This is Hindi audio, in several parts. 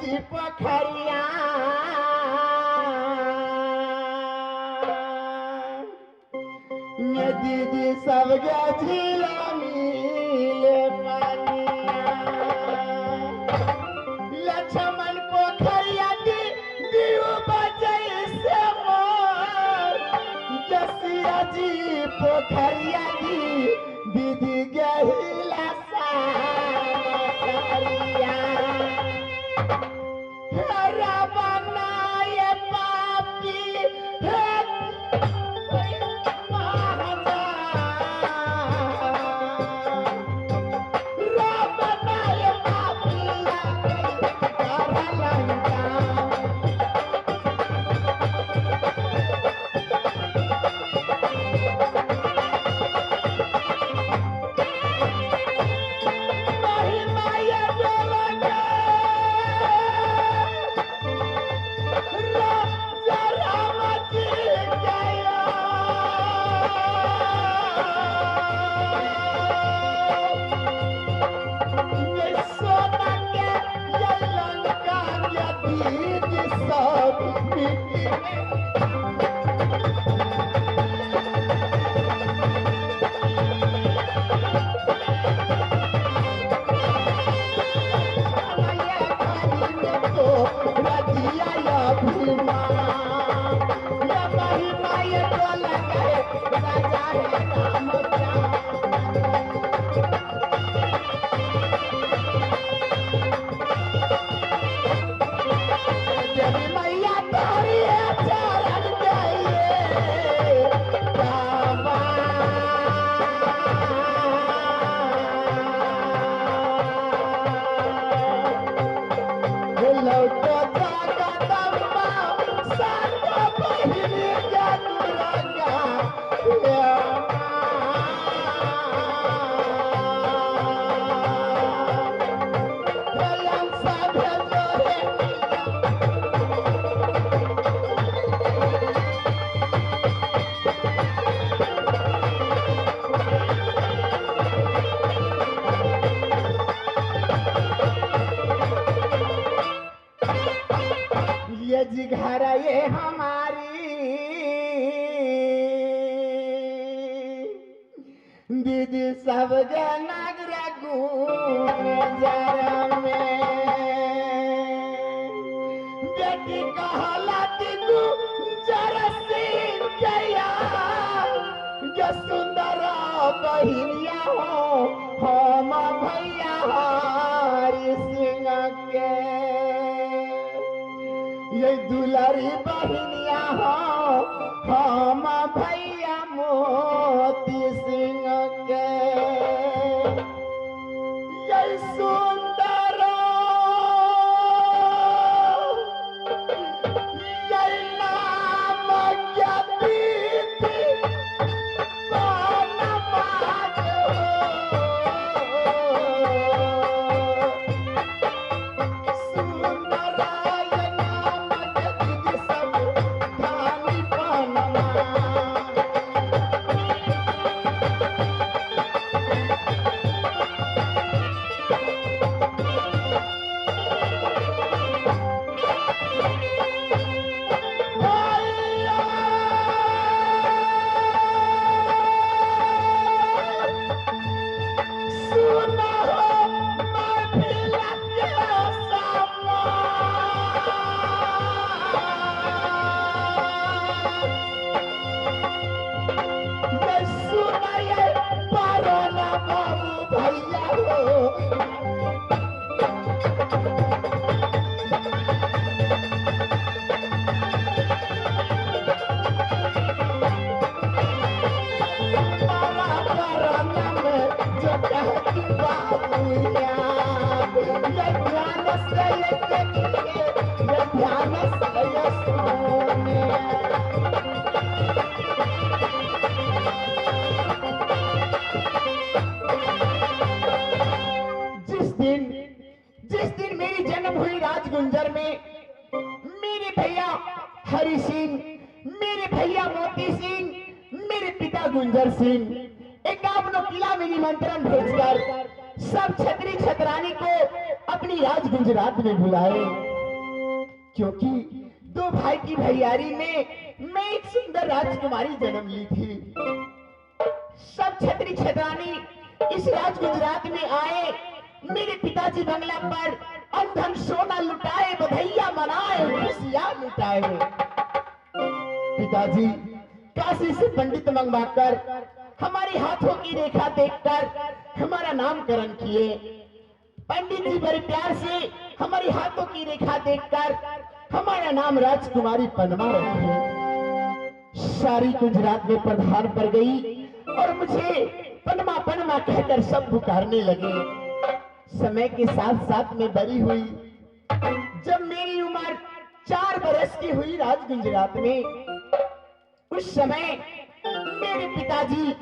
जी पोखरिया ये दीदी सब झीला मिले पानिया लक्ष्मण पोखरिया दी दियो बजै से मोर जसिया जी पोखरिया दी दीदी गहिला सारिया रावणाय पापी जी घर ये हमारी दीदी सब नगर गुजर में बेटी कहलाती गुजर सिंह गया जो सुंदर बहिनिया हो हम भैया हरि सिंह के ये दुलारी बहिनिया हो हम भैया मोती सिंह के ये सुंदर ये नाम क्या दीदी जिस दिन मेरी जन्म हुई राजगुंजर में, मेरे भैया हरि सिंह, मेरे भैया मोती सिंह, मेरे पिता गुंजर सिंह एकावनो किला में निमंत्रण भेजकर सब छतरी छतरानी को अपनी राज गुजरात में बुलाए। क्योंकि दो भाई की भैयारी में मैं एक सुंदर राजकुमारी जन्म ली थी। सब छतरी छतरानी इस राज गुजरात में आए, मेरे पिताजी बंगला पर अंधन सोना लुटाए, बधैया मनाए, खुशियां लुटाए। पिताजी काशी से पंडित मंगवाकर हमारे हाथों की रेखा देखकर हमारा नामकरण किए। पंडित जी बड़े प्यार से हमारे हाथों की रेखा देखकर हमारा नाम राजकुमारी पनमा रखे। सारी गुजरात में प्रधान पर गई और मुझे पनमा पनमा कहकर सब पुकारने लगे। समय के साथ साथ में बड़ी हुई। जब मेरी उम्र 4 बरस की हुई राज गुजरात में, उस समय मेरे पिताजी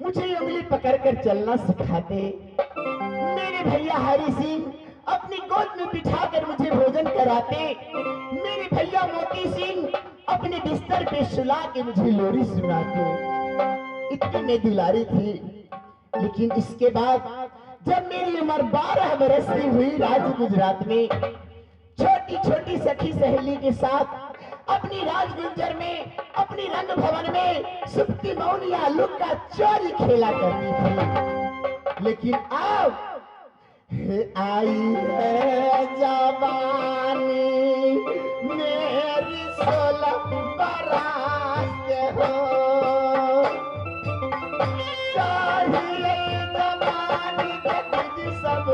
मुझे उंगली पकड़कर चलना सिखाते। मेरे भैया हरि सिंह अपनी गोद में बिठाकर मुझे भोजन कराते। मेरे भैया मोती सिंह अपने बिस्तर पे सुला के मुझे लोरी सुनाते। इतनी मैं दुलारी थी। लेकिन इसके बाद जब मेरी उम्र 12 बरस की हुई राज गुजरात में, छोटी छोटी सखी सहेली के साथ अपनी राज गुंजर में, अपनी रंग भवन में सुप्ती मौनिया लुक्का चोरी खेला करती थी। लेकिन अब आई है जवानी मेरी 16 बरस हो, चाहिए जवानी के सब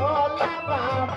16 बरस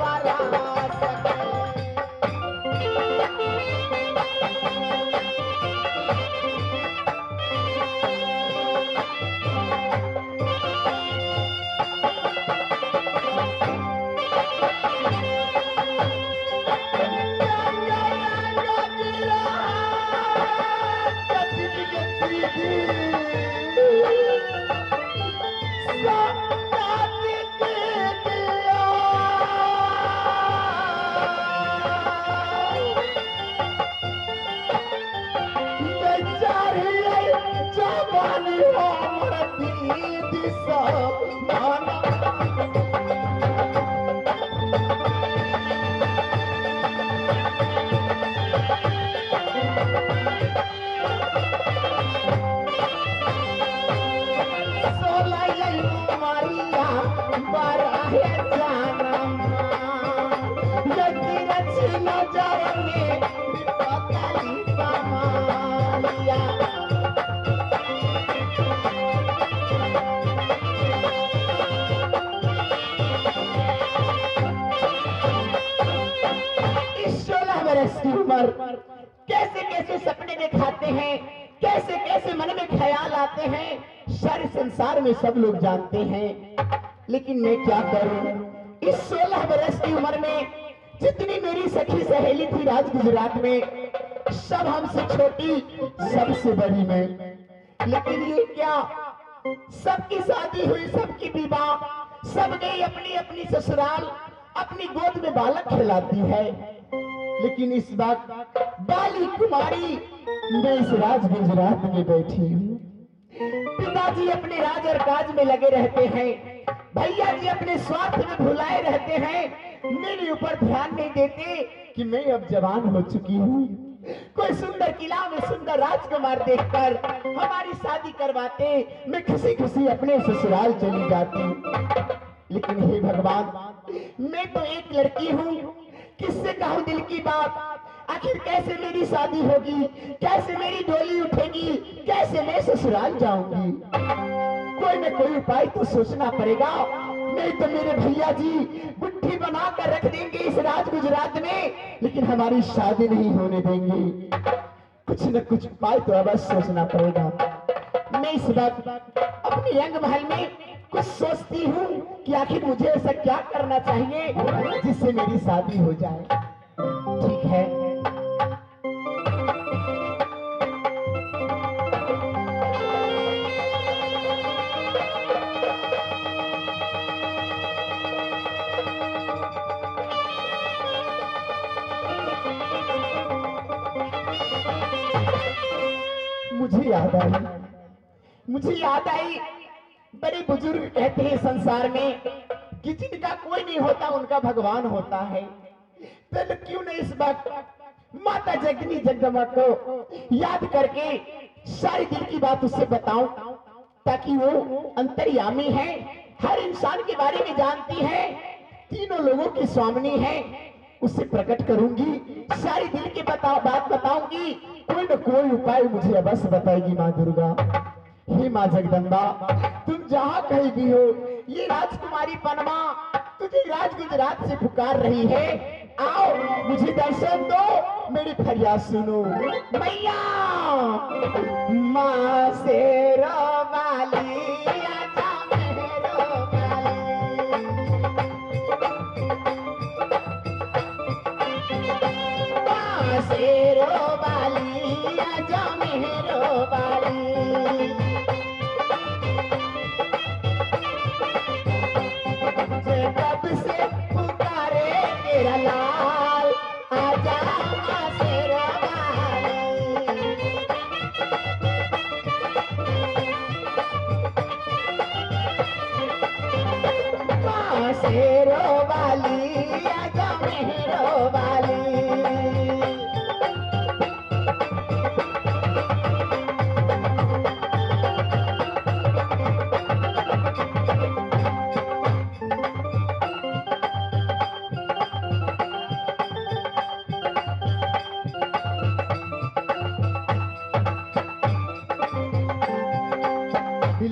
कैसे कैसे सपने दिखाते हैं, कैसे कैसे मन में ख्याल आते हैं, सारे संसार में सब लोग जानते हैं। लेकिन मैं क्या करूं, इस 16 बरस की उम्र में जितनी मेरी सखी सहेली थी राज गुजरात में, सब हमसे छोटी, सबसे बड़ी मैं। लेकिन ये क्या, सबकी शादी हुई, सबकी विवाह, सब गई अपनी अपनी ससुराल, अपनी गोद में बालक खिलाती है। लेकिन इस बात बाली कुमारी मैं इस राज गुजरात में बैठी हूँ। पिताजी अपने राज और काज में लगे रहते हैं, भैया जी अपने स्वार्थ में भुलाए रहते हैं, मेरे ऊपर ध्यान नहीं देते कि मैं अब जवान हो चुकी हूँ। कोई सुंदर किला में सुंदर राजकुमार देखकर हमारी शादी करवाते, मैं खुशी खुशी अपने ससुराल चली जाती। लेकिन हे भगवान, मैं तो एक लड़की हूँ, किससे कहूँ दिल की बात, आखिर कैसे मेरी शादी होगी, कैसे मेरी डोली उठेगी, कैसे मैं ससुराल जाऊंगी। कोई न कोई उपाय तो सोचना पड़ेगा, नहीं तो मेरे भैया जी गुट्ठी बना कर रख देंगे इस राज गुजरात में, लेकिन हमारी शादी नहीं होने देंगे। कुछ न कुछ उपाय तो अवश्य सोचना पड़ेगा। मैं इस वक्त अपनी रंग महल में कुछ सोचती हूँ कि आखिर मुझे ऐसा क्या करना चाहिए जिससे मेरी शादी हो जाए। ठीक है, मुझे याद आई, बड़े बुजुर्ग कहते हैं संसार में कि जिनका कोई नहीं होता उनका भगवान होता है। तो क्यों नहीं इस बात माता जगनी जगदम्बा को याद करके सारी दिल की बात उससे बताऊं, ताकि वो अंतर्यामी है, हर इंसान के बारे में जानती है, तीनों लोगों की स्वामिनी है, उससे प्रकट करूंगी, सारी दिल की बात बताऊंगी, कोई न कोई उपाय मुझे अवश्य बताएगी माँ दुर्गा। हे माँ जगदम्बा, तुम जहाँ कहीं भी हो, ये राजकुमारी पनमा तुझे राज गुजरात से पुकार रही है, आओ मुझे दर्शन दो, मेरी फरियाद सुनो मैया। माँ शेरो वाली आजा मेहरो वाली, माँ शेरो वाली आजा मेहरो वाली, कब से पुकारे तेरा लाल, आजा माँ शेरो वाली, माँ शेरो वाली आजा मेहरो वाली।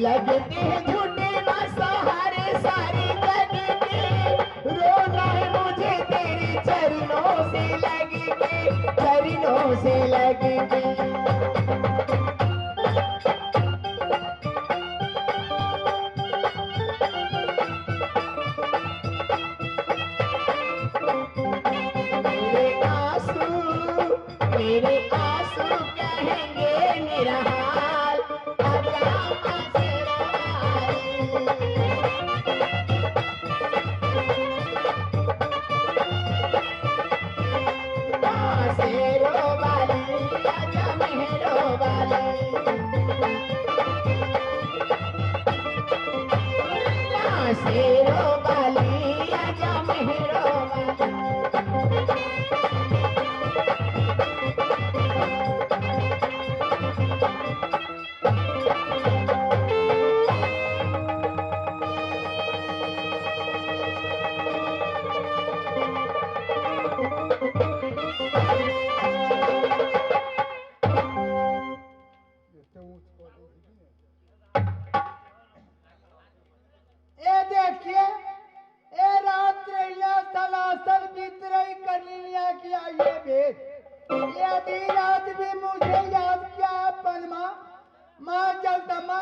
लगते हैं झूठे सहारे सारी जग के, रोना है मुझे तेरे चरणों से लग के, चरणों से लग के। मेरे आंसू कहेंगे मेरा हाल, आजा माँ शेरो वाली, माँ शेरो वाली आजा मेहरो वाली, माँ शेरो वाली आजा मेहरो वाली। ये आधी रात भी मुझे याद किया परमा, माँ जगदम्बा,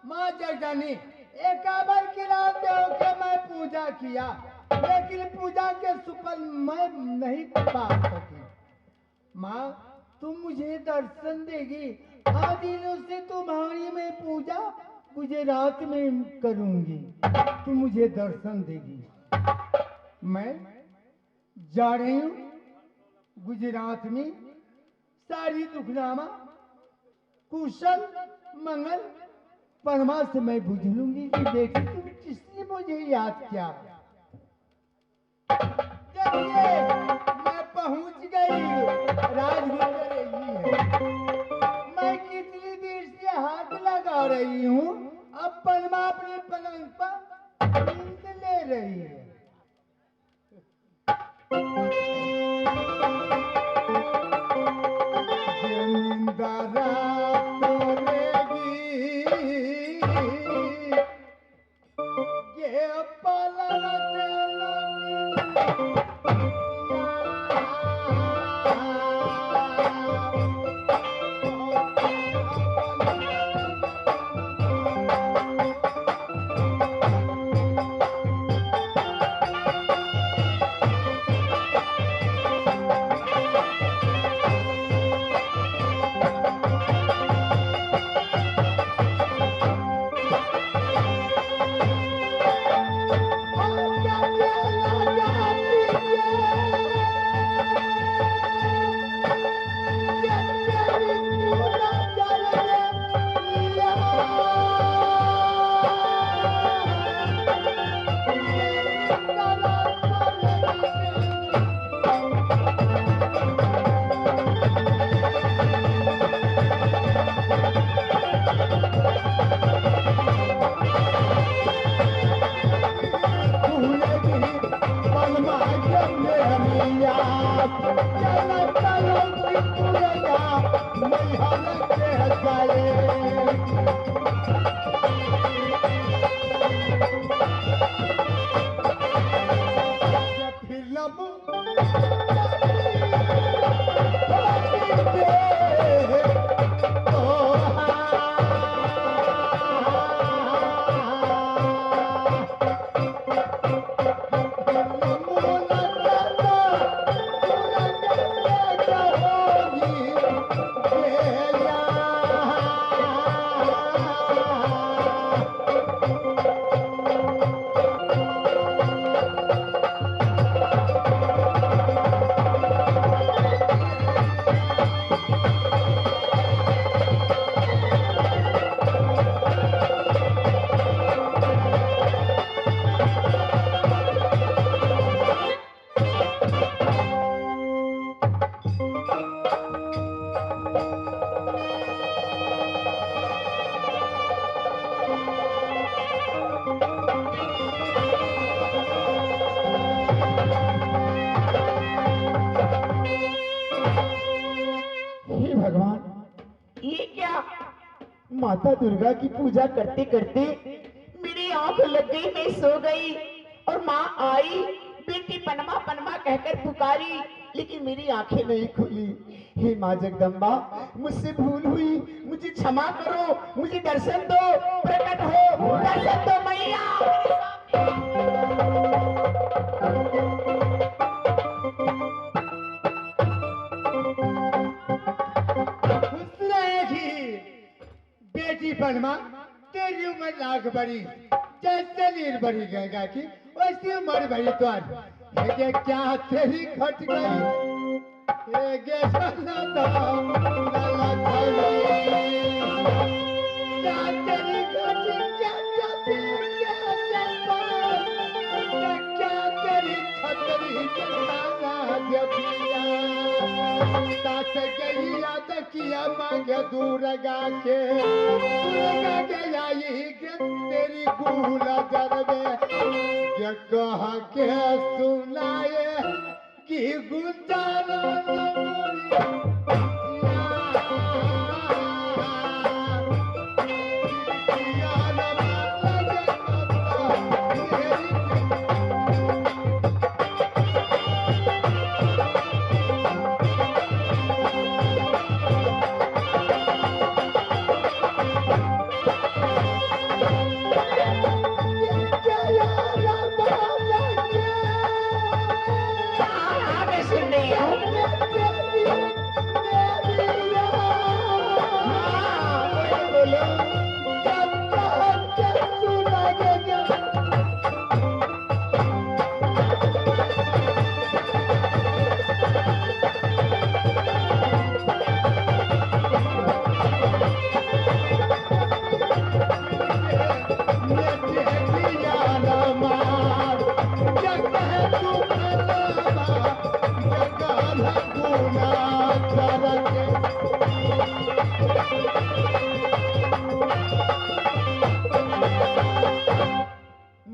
माँ जगदनी। एक बार की रात होकर मैं पूजा किया, लेकिन पूजा के सुफल मैं नहीं पा सकी। माँ तुम मुझे दर्शन देगी, हाँ दिनों से तुम्हारी मैं पूजा गुजरात में करूंगी, तुम मुझे दर्शन देगी। मैं जा रही हूँ गुजरात में, सारी दुखनामा कुशल मंगल परमा से मैं बुझ लूंगी कि बेटी तुम किसने मुझे याद किया। चलिए मैं पहुंच गई, राजगुजर रही है, मैं कितनी देर से हाथ लगा रही हूँ, अब परमा अपने पलंग पर नींद ले रही है। माता दुर्गा की पूजा करते करते मेरी आंख लग गई, मैं सो गई और माँ आई, बेटी पनमा पनमा कहकर पुकारी, लेकिन मेरी आंखें नहीं खुली। हे माँ जगदम्बा, मुझसे भूल हुई, मुझे क्षमा करो, मुझे दर्शन दो, प्रकट हो, दर्शन दो मैया। खुश रहेगी बेटी पनमा, तेरी उम्र लाख बड़ी, जैसे नीर बड़ी गंगा की वैसी उम्र बड़ी तुम्हारी। ये क्या तेरी घट गई, ये गे लाला लाला धनी। क्या तेरी घट, क्या क्या क्या तेरी छतरी के लाला जबिया। सास गई याद किया मांग दूरगा के आई के तेरी गुला जरबे ये कह के सुनाए कि गुजारा मैं सुन रही हूँ। बोलो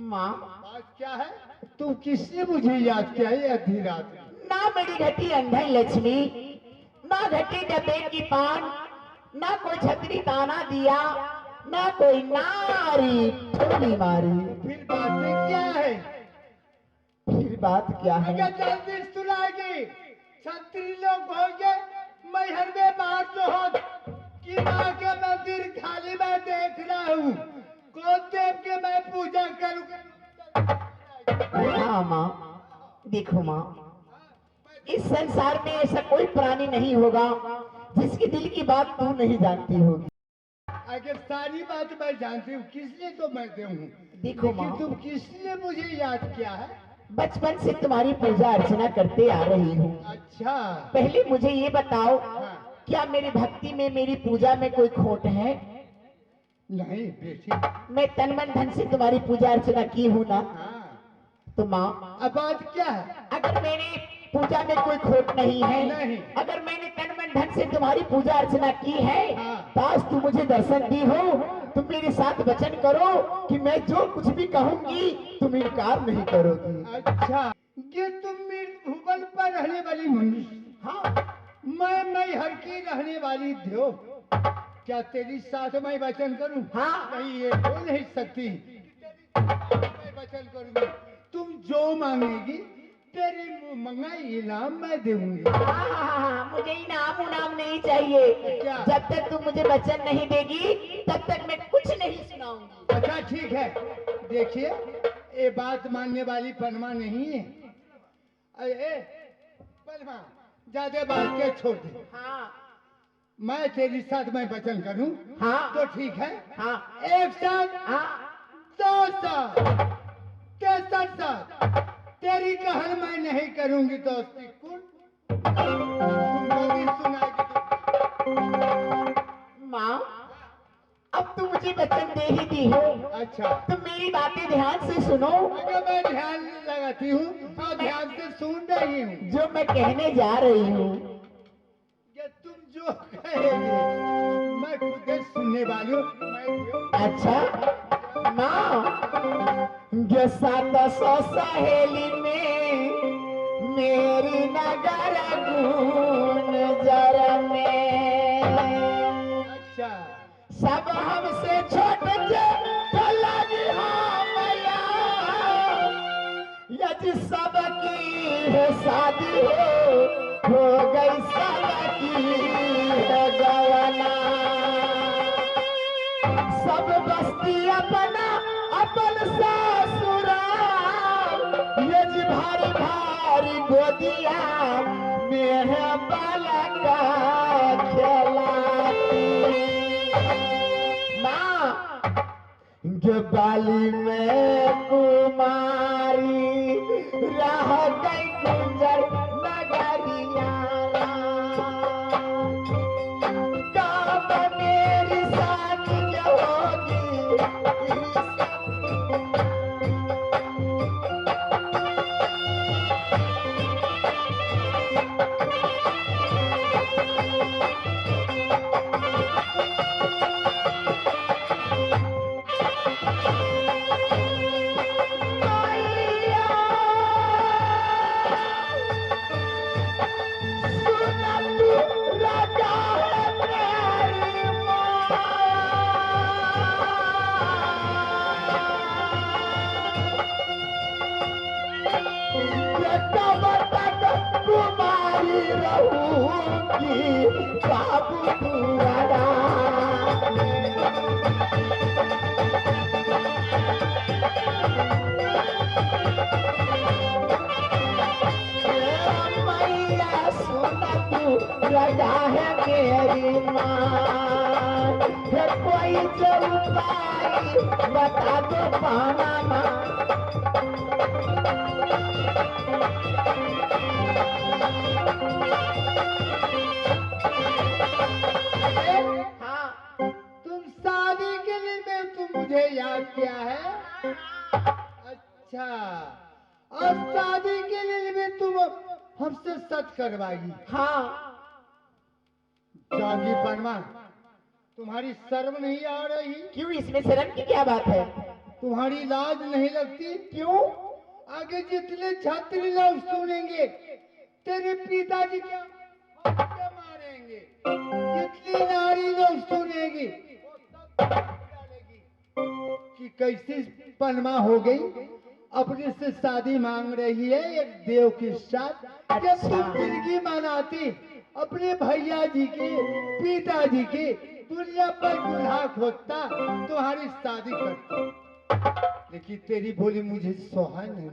माँ, बात क्या है? तू किसने मुझे याद किया है आधी रात में? ना मेरी घटी अंधन लक्ष्मी, ना घटी जपेट की पान, ना कोई छतरी ताना दिया, ना कोई नारी ठोली मारी। फिर बातें क्या है? फिर बात क्या है? अगर जल्दी सुनाएगी, छतरी लोग होंगे, मैं हर में बात तो हो कि माँ के मंदिर खाली मैं देख रहा हूँ, कौन देव के मैं पूजा करूँगा? हाँ माँ, देखो माँ, इस संसार में ऐसा कोई प्राणी नहीं होगा जिसके दिल की बात तू नहीं जानती होगी। अगर सारी बात मैं जानती हूँ, किसलिए तो मैं दे हूँ। देखो लेकिन माँ, तुम किसलिए मुझे याद किया है? बचपन से तुम्हारी पूजा अर्चना करते आ रही हूँ। अच्छा, पहले मुझे ये बताओ, हाँ। क्या मेरी भक्ति में, मेरी पूजा में कोई खोट है? नहीं बेटी, मैं तन मन धन से तुम्हारी पूजा अर्चना की हूँ ना? हाँ। तो माँ, अब बात क्या है? अगर मेरी पूजा में कोई खोट नहीं है, नहीं। अगर मैंने तन मन धन से तुम्हारी पूजा अर्चना की है, हाँ। तो आज तू मुझे दर्शन दी हो, तुम मेरे साथ वचन करो कि मैं जो कुछ भी कहूंगी तुम इनकार नहीं करोगी। अच्छा, ये तुम मेरी भूगोल पर रहने वाली मनुष्य, हाँ, मैं हर की रहने वाली देव, क्या तेरी साथ मैं वचन करूं? हाँ। नहीं, ये हो नहीं सकती। मैं वचन करूंगी, तुम जो मांगेगी तेरी मंगा इनाम मैं दूंगी। मुझे इनाम उनाम नहीं चाहिए। क्या? जब तक तुम मुझे वचन नहीं देगी तब तक मैं कुछ नहीं सुनाऊंगी। अच्छा ठीक है, देखिए ये बात मानने वाली पनमा नहीं है। ए पनमा, ज्यादा बात के छोड़ दे। हाँ, मैं तेरी साथ मैं वचन करूं, हाँ। तो ठीक है। हाँ, एक साथ, हाँ। दो साथ, तेसर साथ, तेरी कहल मैं नहीं करूंगी दोस्ती। कुल तुम जल्दी सुनाएगी तो। माँ, अब तुम मुझे वचन दे ही दी हो, अच्छा, तुम मेरी बातें ध्यान से सुनो। अगर मैं ध्यान लगाती हूँ और ध्यान से सुन रही हूँ, जो मैं कहने जा रही हूँ, ये तुम जो कहेगी मैं खुद सुनने वाली हूँ। मैं अच्छा माँ, जो 700 सहेली में मेरी नगर गुण जर में अच्छा, सब हमसे छोटे तो लगी हाँ मैया, यदि सबकी है शादी हो गई सबकी है गवाना। सब बस्ती अपना अपन ससुराल, यदि भारी भारी गोदिया में है बालका खिलाती। माँ जो बाली में कुमारी रह गई गुंजर नगरिया, कब मेरी शादी होगी। कुमारी रहूंगी बाबू तुम्हारा। मैया सुन तू लगा है मेरी माँ, कोई जो उपाय बता दो पाना माँ। तुम शादी के लिए तुम मुझे याद किया है। अच्छा, और शादी के लिए भी तुम हमसे सच करवाएगी। हाँ जागी परमा, तुम्हारी शर्म नहीं आ रही? क्यों, इसमें शर्म की क्या बात है? तुम्हारी लाज नहीं लगती? क्यों? आगे जितने छात्री लोग सुनेंगे तेरे पिताजी क्या मारेंगे, जितनी नारी लोग सुनेगी कि कैसी पनमा हो गई, अपने से शादी मांग रही है एक देव के साथ। जब तुम जिंदगी मनाती अपने भैया जी के पिताजी के, दुनिया पर दुल्हा खोजता, तुम्हारी शादी करता, लेकिन तेरी बोली मुझे सोहा नहीं।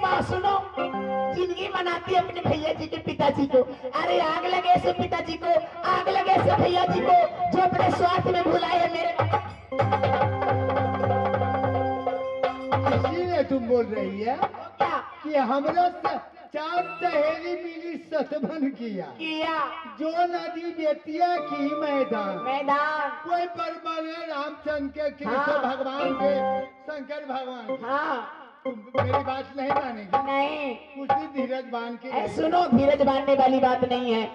माँ सुनो, जिंदगी मनाती अपने भैया जी के पिताजी को। अरे आग लगे से पिताजी को, आग लगे से भैया जी को, जो अपने स्वार्थ में भुलाए है मेरे। इसीलिए तुम बोल रही है क्या कि हमरा चार सहेली मिली सतबन किया, जो नदी बेतिया की मैदान, कोई परमल है रामचंद्र के, कृष्ण भगवान के, शंकर भगवान। मेरी बात नहीं मानेगी? नहीं, कुछ ही धीरज बांध के। सुनो, धीरज बांधने वाली बात नहीं है।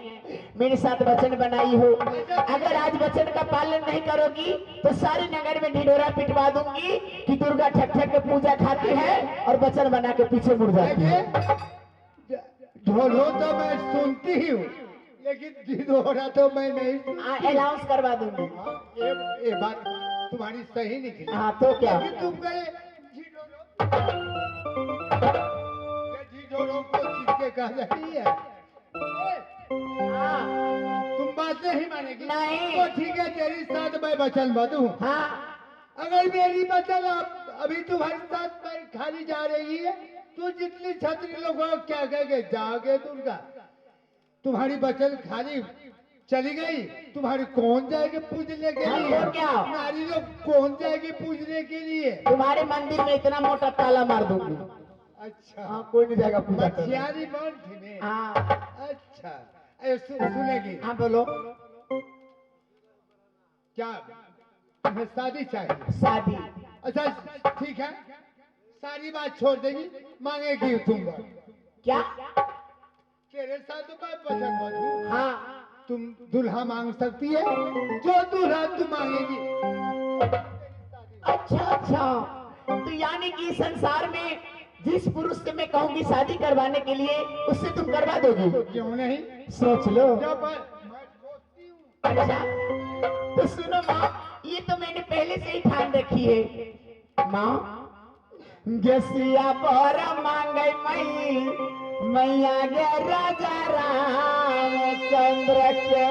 मेरे साथ वचन बनाई हो, अगर आज वचन का पालन नहीं करोगी तो सारे नगर में ढिढोरा पिटवा दूंगी कि दुर्गा ठक ठक के पूजा खाती है और वचन बना के पीछे मुड़ जाती है। ढोलो तो मैं सुनती ही हूँ, लेकिन ढिढोरा तो मैं नहीं। अनाउंस करवा दूंगी। ये बात तुम्हारी सही निकली। हाँ तो क्या, तुम कहे ढिढोरो को किसके कह रही है? तुम बात नहीं मानेगी? नहीं। तो ठीक है, तेरी साथ मैं वचन बंधू। हाँ, अगर मेरी वचन अभी तुम्हारे साथ मैं खाली जा रही है, तो जितनी छत्री लोगों को क्या कहेंगे, जागे दुर्गा, तुम्हारी वचन खाली चली गई, तुम्हारी कौन जाएगी पूजने के लिए? क्या नारी लोग कौन जाएगी पूजने के लिए? तुम्हारे मंदिर में इतना मोटा ताला मार दूंगी। अच्छा, हाँ, कोई नहीं जाएगा पूजा करने। मछियारी बन थी। हाँ अच्छा, सुनेगी? हाँ बोलो। क्या तुम्हें शादी चाहिए? शादी? अच्छा ठीक है, सारी बात छोड़ देगी, मांगेगी तुम? क्या? तेरे साथ तो मैं वचन बंधू। हाँ, तुम दुल्हा मांग सकती है, जो दुल्हा तुम मांगेगी। अच्छा अच्छा, तो यानी कि संसार में जिस पुरुष से मैं कहूंगी शादी करवाने के लिए, उससे तुम करवा दोगी? क्यों नहीं, सोच लो। जब मैं सोचती हूँ। अच्छा तो सुनो माँ, कहती है माँ गसिया पर मांगे मई मैया गे राजा रामचंद्र के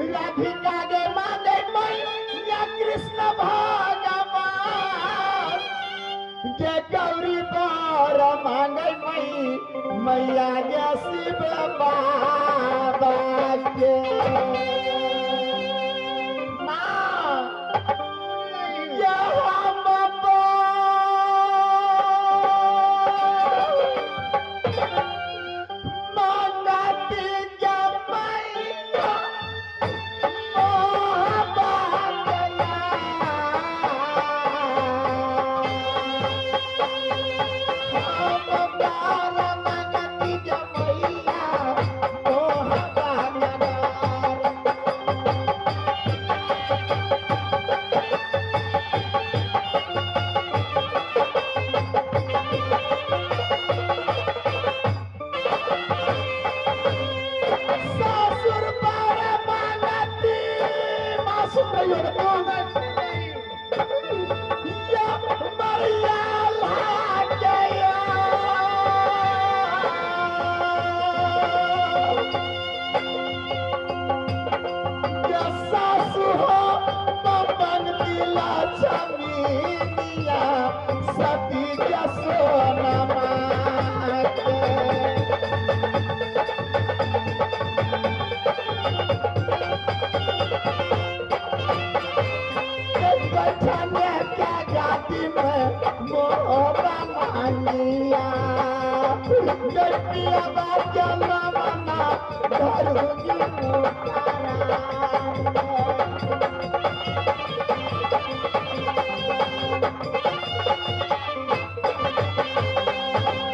राधिका गे मांगे मई या कृष्ण भगवान गे गौरी पर मांगे मई मैया गे शिव बाबा के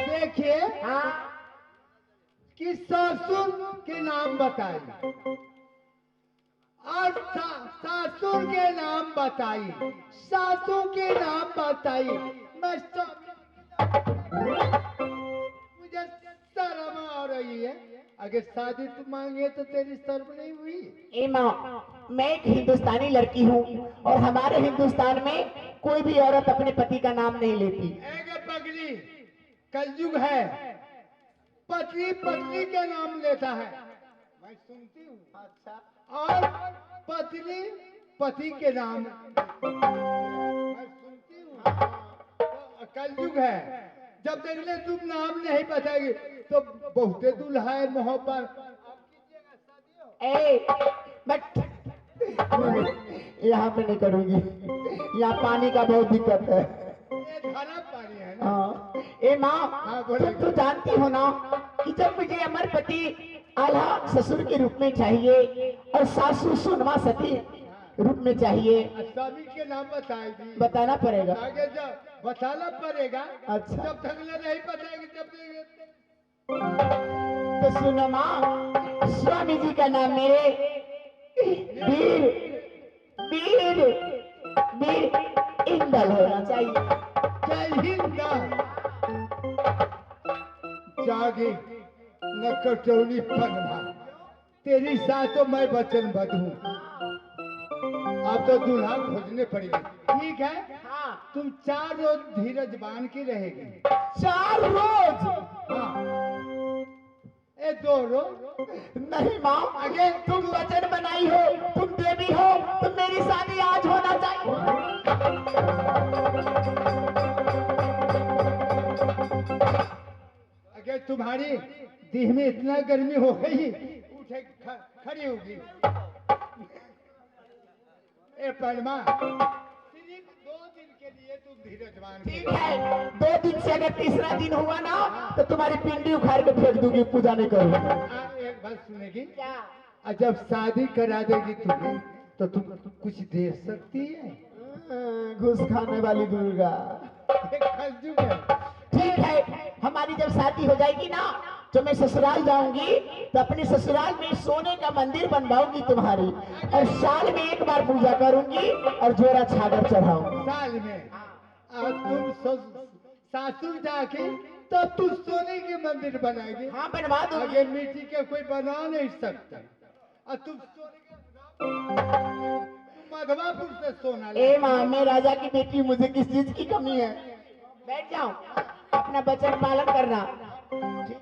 देखिए कि ससुर के नाम बताई और सासुर के नाम बताई, सासू के नाम बताई। मैं मुझे शर्म आ रही है। अगर शादी तू मांगे तो तेरी शर्म नहीं हुई? ए माँ मैं एक हिंदुस्तानी लड़की हूँ और हमारे हिंदुस्तान में कोई भी औरत अपने पति का नाम नहीं लेती। पगली कलयुग है, पति पत्नी के नाम लेता है। मैं सुनती हूँ। अच्छा। और पत्नी पति के नाम मैं सुनती हूँ। तो कलयुग है, जब तक ले तुम नाम नहीं बताएगी तो बहुते दुल्हा है मोहब्बत। बट यहाँ पे नहीं करूंगी, यहाँ पानी का बहुत दिक्कत है। खराब पानी है ना? हाँ। ए माँ तुम तो जानती हो ना कि जब मुझे अमर पति आल्हा ससुर के रूप में चाहिए और सासू सुनमा सती रूप में चाहिए। सभी के नाम बताएगी? बताना पड़ेगा। आगे जब बताना पड़ेगा। अच्छा। जब तक नहीं बताएगी तब तो सुनो माँ, स्वामी जी का नाम मेरे वीर वीर वीर इंदल होना चाहिए। जय हिंद। जागे न कटौनी पनमा, तेरी साथ तो मैं वचनबद्ध हूँ। अब तो दूल्हा खोजने पड़ेगी। ठीक है। हाँ। तुम 4 रोज धीरज बांध की रहेगी। 4 रोज? हाँ। 2 रोज नहीं माँ, अगर तुम वचन बनाई हो, तुम देवी हो, तो मेरी शादी आज होना चाहिए। अगर तुम्हारी देह में इतना गर्मी हो गई, उठे खड़ी होगी। परमा सिर्फ 2 दिन के लिए तुम धीरज मान। ठीक है, 2 दिन से अगर तीसरा दिन हुआ ना तो तुम्हारी पिंडी उखाड़ के फेंक दूंगी, पूजा नहीं करूंगी। एक बात सुनेगी क्या? जब शादी करा देगी तुम्हें तो तुम कुछ दे सकती है? घुस खाने वाली दुर्गा। कलयुग है। ठीक है, हमारी जब शादी हो जाएगी ना तो मैं ससुराल जाऊंगी तो अपने ससुराल में सोने का मंदिर बनवाऊंगी तुम्हारी, और साल में 1 बार पूजा करूंगी और जोड़ा छागर चढ़ाऊंगी। साल में? तुम सासुर जाके तब तू सोने के मंदिर बनाएगी? हाँ बनवा दो। आगे मिट्टी के कोई बना नहीं सकता। और तुम सोने के मधवापुर से सोना ए माँ, मैं राजा की बेटी, मुझे किस चीज की कमी है? बैठ जाओ, अपना वचन पालन करना। ठीक?